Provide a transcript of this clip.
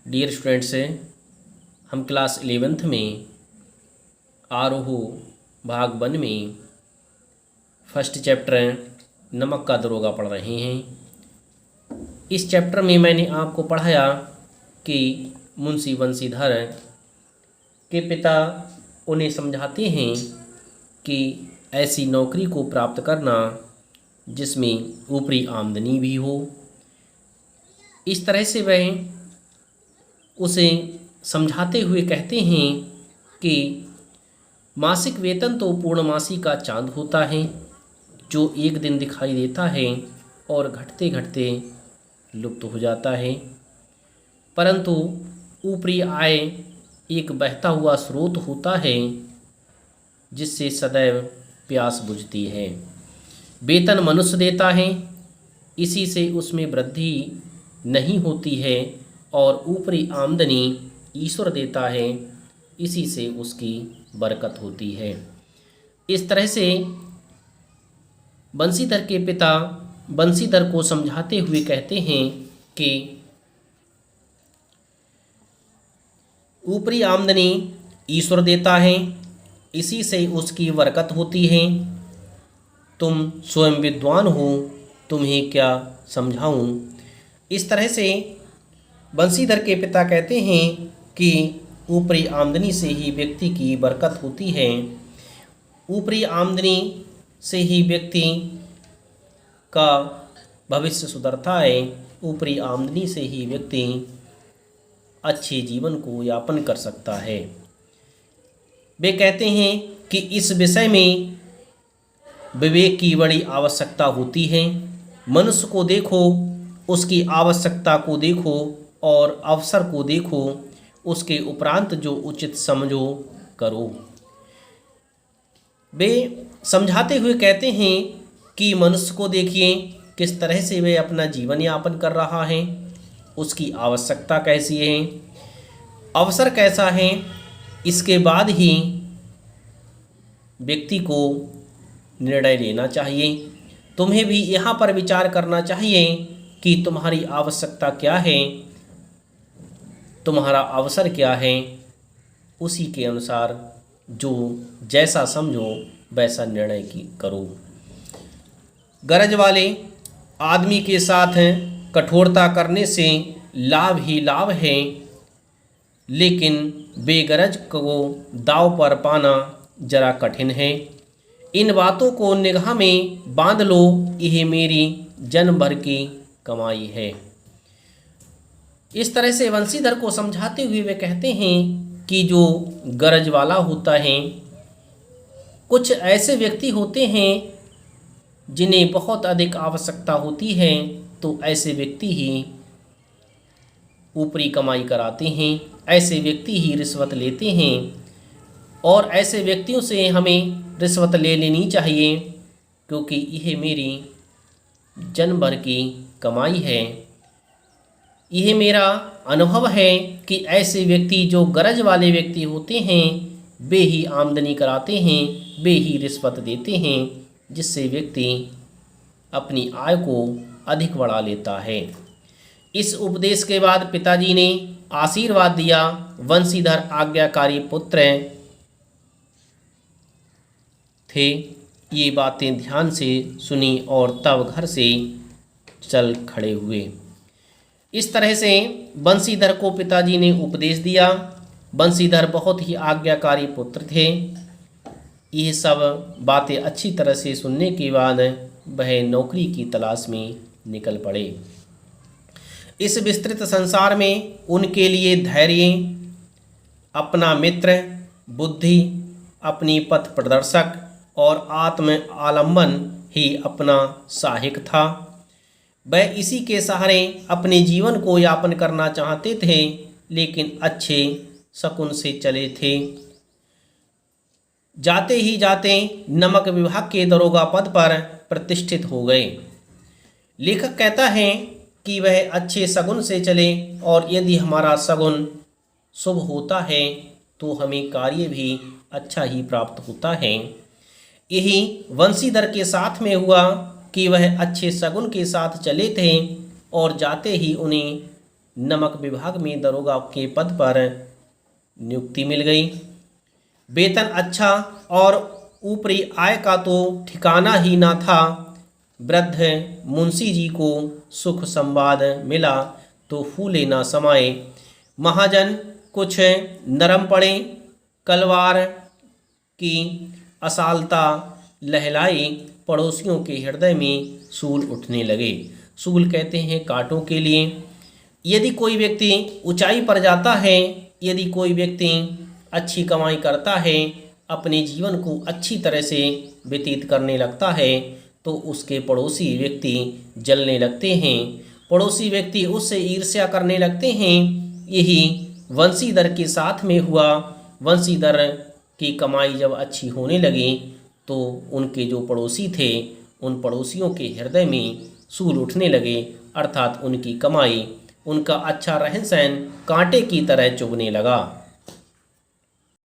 Dear students, हम class 11th में आरोह भाग 1 में फर्स्ट चैप्टर नमक का दरोगा पढ़ रहे हैं। इस चैप्टर में मैंने आपको पढ़ाया कि मुंशी बंसीधर के पिता उन्हें समझाते हैं कि ऐसी नौकरी को प्राप्त करना जिसमें ऊपरी आमदनी भी हो। इस तरह से वह उसे समझाते हुए कहते हैं कि मासिक वेतन तो पूर्णमासी का चांद होता है जो एक दिन दिखाई देता है और घटते घटते लुप्त हो जाता है, परंतु ऊपरी आय एक बहता हुआ स्रोत होता है जिससे सदैव प्यास बुझती है। वेतन मनुष्य देता है, इसी से उसमें वृद्धि नहीं होती है, और ऊपरी आमदनी ईश्वर देता है, इसी से उसकी बरकत होती है। इस तरह से बंसीधर के पिता बंसीधर को समझाते हुए कहते हैं कि ऊपरी आमदनी ईश्वर देता है, इसी से उसकी बरकत होती है। तुम स्वयं विद्वान हो, तुम्हें क्या समझाऊं। इस तरह से बंसीधर के पिता कहते हैं कि ऊपरी आमदनी से ही व्यक्ति की बरकत होती है, ऊपरी आमदनी से ही व्यक्ति का भविष्य सुधरता है, ऊपरी आमदनी से ही व्यक्ति अच्छे जीवन को यापन कर सकता है। वे कहते हैं कि इस विषय में विवेक की बड़ी आवश्यकता होती है। मनुष्य को देखो, उसकी आवश्यकता को देखो और अवसर को देखो, उसके उपरांत जो उचित समझो करो। वे समझाते हुए कहते हैं कि मनुष्य को देखिए किस तरह से वे अपना जीवन यापन कर रहा है, उसकी आवश्यकता कैसी है, अवसर कैसा है, इसके बाद ही व्यक्ति को निर्णय लेना चाहिए। तुम्हें भी यहाँ पर विचार करना चाहिए कि तुम्हारी आवश्यकता क्या है, तुम्हारा अवसर क्या है, उसी के अनुसार जो जैसा समझो वैसा निर्णय करो। गरज वाले आदमी के साथ कठोरता करने से लाभ ही लाभ है, लेकिन बेगरज को दांव पर पाना जरा कठिन है। इन बातों को निगाह में बांध लो, यह मेरी जन्म भर की कमाई है। इस तरह से बंसीधर को समझाते हुए वे कहते हैं कि जो गरज वाला होता है, कुछ ऐसे व्यक्ति होते हैं जिन्हें बहुत अधिक आवश्यकता होती है, तो ऐसे व्यक्ति ही ऊपरी कमाई कराते हैं, ऐसे व्यक्ति ही रिश्वत लेते हैं, और ऐसे व्यक्तियों से हमें रिश्वत ले लेनी चाहिए, क्योंकि यह मेरी जन्म भर की कमाई है। यह मेरा अनुभव है कि ऐसे व्यक्ति जो गरज वाले व्यक्ति होते हैं वे ही आमदनी कराते हैं, वे ही रिश्वत देते हैं, जिससे व्यक्ति अपनी आय को अधिक बढ़ा लेता है। इस उपदेश के बाद पिताजी ने आशीर्वाद दिया। बंसीधर आज्ञाकारी पुत्र थे। ये बातें ध्यान से सुनी और तब घर से चल खड़े हुए। इस तरह से बंसीधर को पिताजी ने उपदेश दिया। बंसीधर बहुत ही आज्ञाकारी पुत्र थे। ये सब बातें अच्छी तरह से सुनने के बाद वह नौकरी की तलाश में निकल पड़े। इस विस्तृत संसार में उनके लिए धैर्य, अपना मित्र, बुद्धि, अपनी पथ प्रदर्शक और आत्म आलंबन ही अपना सहायक था। वह इसी के सहारे अपने जीवन को यापन करना चाहते थे, लेकिन अच्छे शकुन से चले थे। जाते ही जाते नमक विभाग के दरोगा पद पर प्रतिष्ठित हो गए। लेखक कहता है कि वह अच्छे शगुन से चले, और यदि हमारा शगुन शुभ होता है तो हमें कार्य भी अच्छा ही प्राप्त होता है। यही बंसीधर के साथ में हुआ कि वह अच्छे शगुन के साथ चले थे, और जाते ही उन्हें नमक विभाग में दरोगा के पद पर नियुक्ति मिल गई। वेतन अच्छा और ऊपरी आय का तो ठिकाना ही ना था। वृद्ध मुंशी जी को सुख संवाद मिला तो फूले ना समाये। महाजन कुछ नरम पड़े, कलवार की असालता लहलाई, पड़ोसियों के हृदय में सूल उठने लगे। सूल कहते हैं कांटों के लिए। यदि कोई व्यक्ति ऊंचाई पर जाता है, यदि कोई व्यक्ति अच्छी कमाई करता है, अपने जीवन को अच्छी तरह से व्यतीत करने लगता है, तो उसके पड़ोसी व्यक्ति जलने लगते हैं, पड़ोसी व्यक्ति उससे ईर्ष्या करने लगते हैं। यही वंशीधर के साथ में हुआ। वंशीधर की कमाई जब अच्छी होने लगी तो उनके जो पड़ोसी थे, उन पड़ोसियों के हृदय में सूल उठने लगे, अर्थात उनकी कमाई, उनका अच्छा रहन सहन कांटे की तरह चुभने लगा।